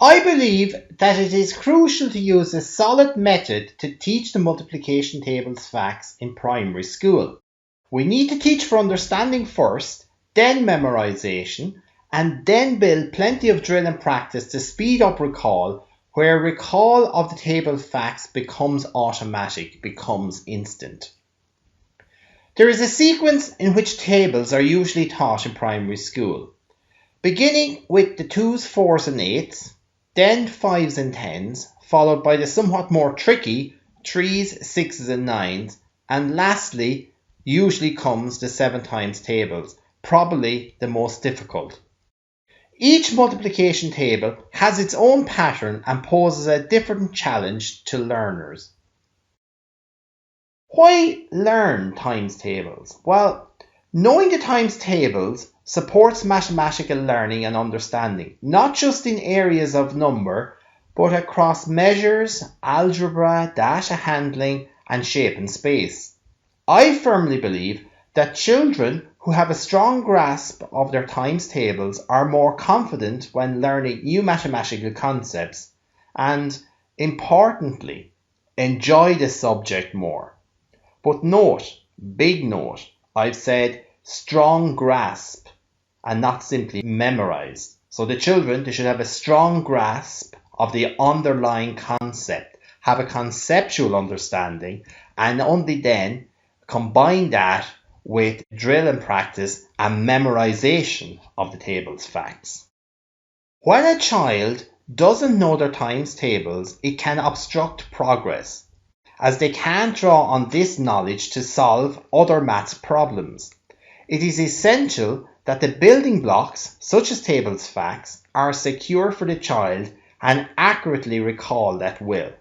I believe that it is crucial to use a solid method to teach the multiplication tables facts in primary school. We need to teach for understanding first, then memorization, and then build plenty of drill and practice to speed up recall, where recall of the table facts becomes automatic, becomes instant. There is a sequence in which tables are usually taught in primary school, beginning with the 2s, 4s and 8s, then 5s and 10s, followed by the somewhat more tricky 3s, 6s and 9s, and lastly usually comes the 7 times tables, probably the most difficult. Each multiplication table has its own pattern and poses a different challenge to learners. Why learn times tables? Well, knowing the times tables supports mathematical learning and understanding, not just in areas of number, but across measures, algebra, data handling, and shape and space. I firmly believe that children who have a strong grasp of their times tables are more confident when learning new mathematical concepts and, importantly, enjoy the subject more. But note, big note, I've said strong grasp and not simply memorized. So the children, they should have a strong grasp of the underlying concept, have a conceptual understanding, and only then combine that with drill and practice and memorization of the table's facts. When a child doesn't know their times tables, it can obstruct progress, as they can't draw on this knowledge to solve other maths problems. It is essential that the building blocks, such as tables facts, are secure for the child and accurately recalled at will.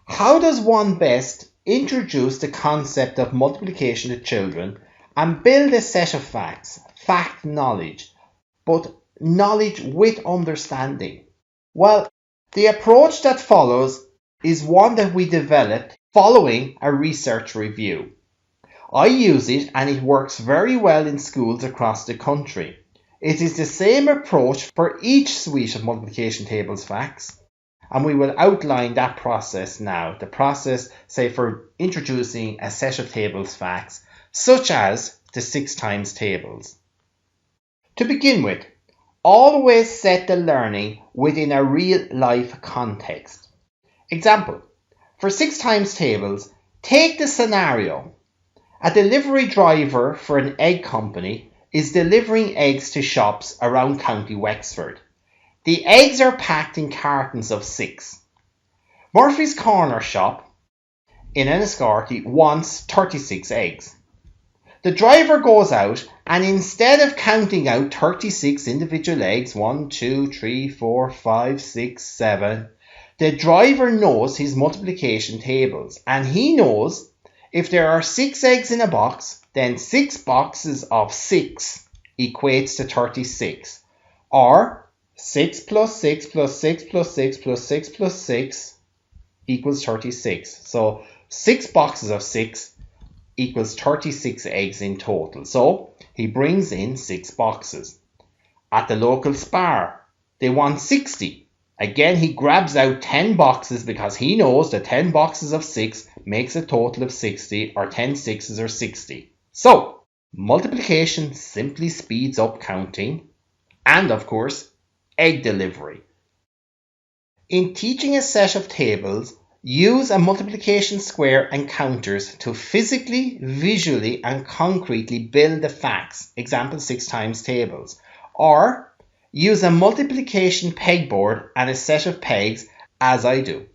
How does one best introduce the concept of multiplication to children and build a set of facts, fact knowledge, but knowledge with understanding? Well, the approach that follows is one that we developed following a research review. I use it and it works very well in schools across the country. It is the same approach for each suite of multiplication tables facts, and we will outline that process now. The process, say, for introducing a set of tables facts, such as the 6 times tables. To begin with, always set the learning within a real life context. Example, for 6 times tables, take the scenario. A delivery driver for an egg company is delivering eggs to shops around County Wexford. The eggs are packed in cartons of 6. Murphy's Corner shop in Enniscorthy wants 36 eggs. The driver goes out and instead of counting out 36 individual eggs, 1, 2, 3, 4, 5, 6, 7, the driver knows his multiplication tables and he knows if there are 6 eggs in a box, then 6 boxes of 6 equates to 36. Or 6 plus 6 plus 6 plus 6 plus 6 plus 6 equals 36. So 6 boxes of 6 equals 36 eggs in total. So he brings in 6 boxes. At the local Spar, they want 60. Again, he grabs out 10 boxes because he knows that 10 boxes of 6 makes a total of 60, or 10 sixes are 60. So, multiplication simply speeds up counting and, of course, egg delivery. In teaching a set of tables, use a multiplication square and counters to physically, visually, and concretely build the facts, example 6 times tables, or use a multiplication pegboard and a set of pegs, as I do.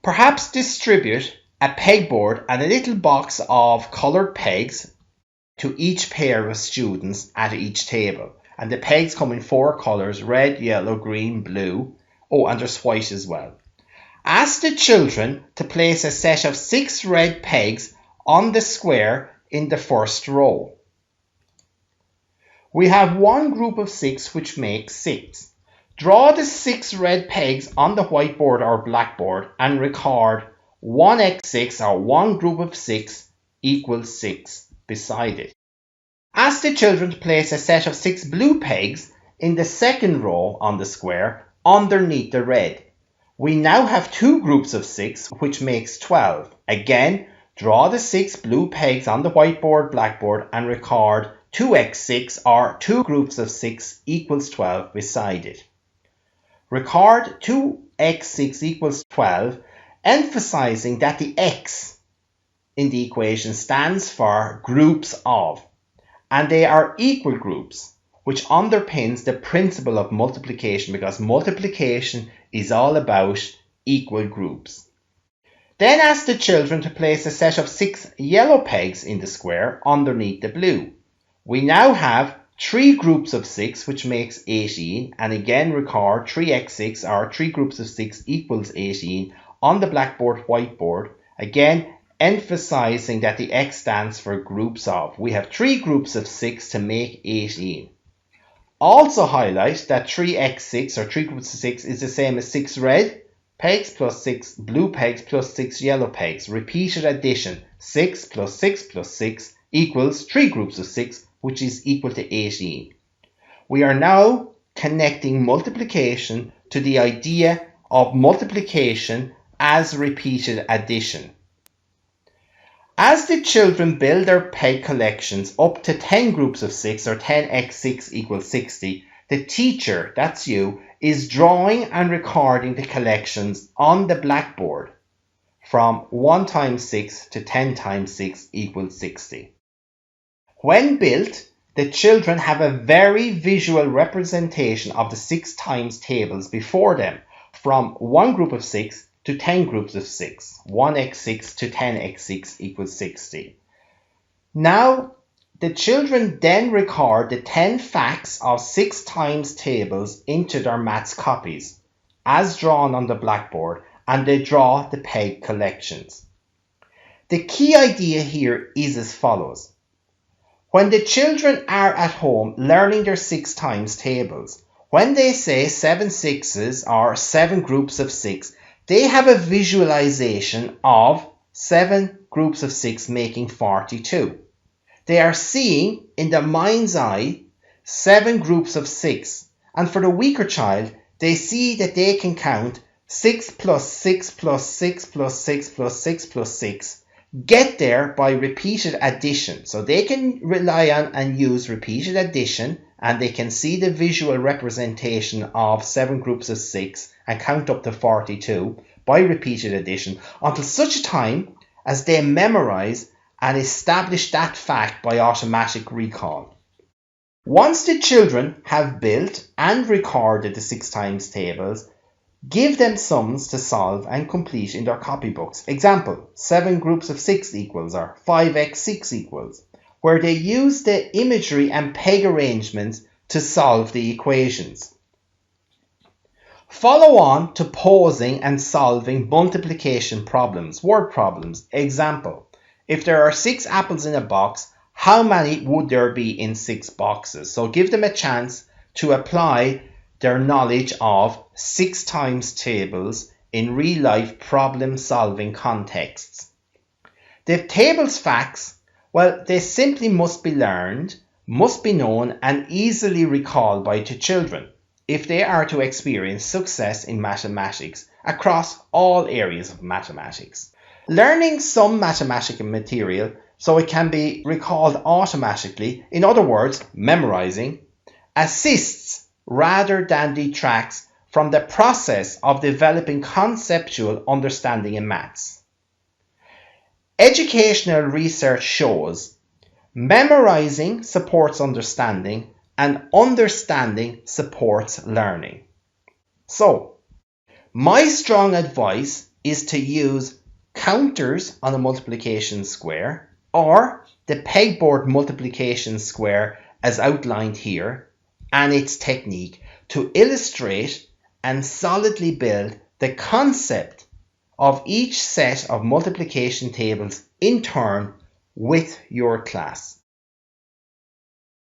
Perhaps distribute a pegboard and a little box of coloured pegs to each pair of students at each table. And the pegs come in 4 colours, red, yellow, green, blue. Oh, and there's white as well. Ask the children to place a set of 6 red pegs on the square in the first row. We have one group of 6 which makes 6. Draw the 6 red pegs on the whiteboard or blackboard and record 1x6 or one group of 6 equals 6 beside it. Ask the children to place a set of 6 blue pegs in the second row on the square underneath the red. We now have two groups of 6, which makes 12. Again, draw the 6 blue pegs on the whiteboard, blackboard, and record 2x6 or 2 groups of 6 equals 12 beside it. Record 2x6 equals 12, emphasizing that the x in the equation stands for groups of, and they are equal groups, which underpins the principle of multiplication, because multiplication is all about equal groups. Then ask the children to place a set of 6 yellow pegs in the square underneath the blue. We now have 3 groups of 6, which makes 18, and again record 3x6 or 3 groups of 6 equals 18 on the blackboard, whiteboard, again emphasizing that the x stands for groups of. We have 3 groups of 6 to make 18. Also highlight that 3x6 or 3 groups of 6 is the same as 6 red pegs plus 6 blue pegs plus 6 yellow pegs. Repeated addition, 6 plus 6 plus 6 equals 3 groups of 6, which is equal to 18. We are now connecting multiplication to the idea of multiplication as repeated addition. As the children build their peg collections up to 10 groups of 6 or 10x6 equals 60, the teacher, that's you, is drawing and recording the collections on the blackboard from 1 times 6 to 10 times 6 equals 60. When built, the children have a very visual representation of the 6 times tables before them, from 1 group of 6 to 10 groups of 6. 1x6 to 10x6 equals 60. Now, the children then record the 10 facts of 6 times tables into their maths copies, as drawn on the blackboard, and they draw the peg collections. The key idea here is as follows. When the children are at home learning their 6 times tables, when they say 7 sixes or 7 groups of 6, they have a visualization of 7 groups of 6 making 42. They are seeing in their mind's eye 7 groups of 6, and for the weaker child, they see that they can count 6 plus 6 plus 6 plus 6 plus 6 plus 6. Get there by repeated addition. So they can rely on and use repeated addition, and they can see the visual representation of 7 groups of 6 and count up to 42 by repeated addition until such a time as they memorize and establish that fact by automatic recall. Once the children have built and recorded the 6 times tables, give them sums to solve and complete in their copybooks. Example, 7 groups of 6 equals or 5x6 equals, where they use the imagery and peg arrangements to solve the equations. Follow on to posing and solving multiplication problems, word problems. Example, if there are 6 apples in a box, how many would there be in 6 boxes? So give them a chance to apply their knowledge of 6 times tables in real life problem solving contexts. The tables facts, well, they simply must be learned, must be known and easily recalled by the children if they are to experience success in mathematics across all areas of mathematics. Learning some mathematical material so it can be recalled automatically, in other words, memorizing, assists rather than detracts from the process of developing conceptual understanding in maths. Educational research shows memorizing supports understanding and understanding supports learning. So, my strong advice is to use counters on a multiplication square or the pegboard multiplication square as outlined here and its technique to illustrate and solidly build the concept of each set of multiplication tables in turn with your class.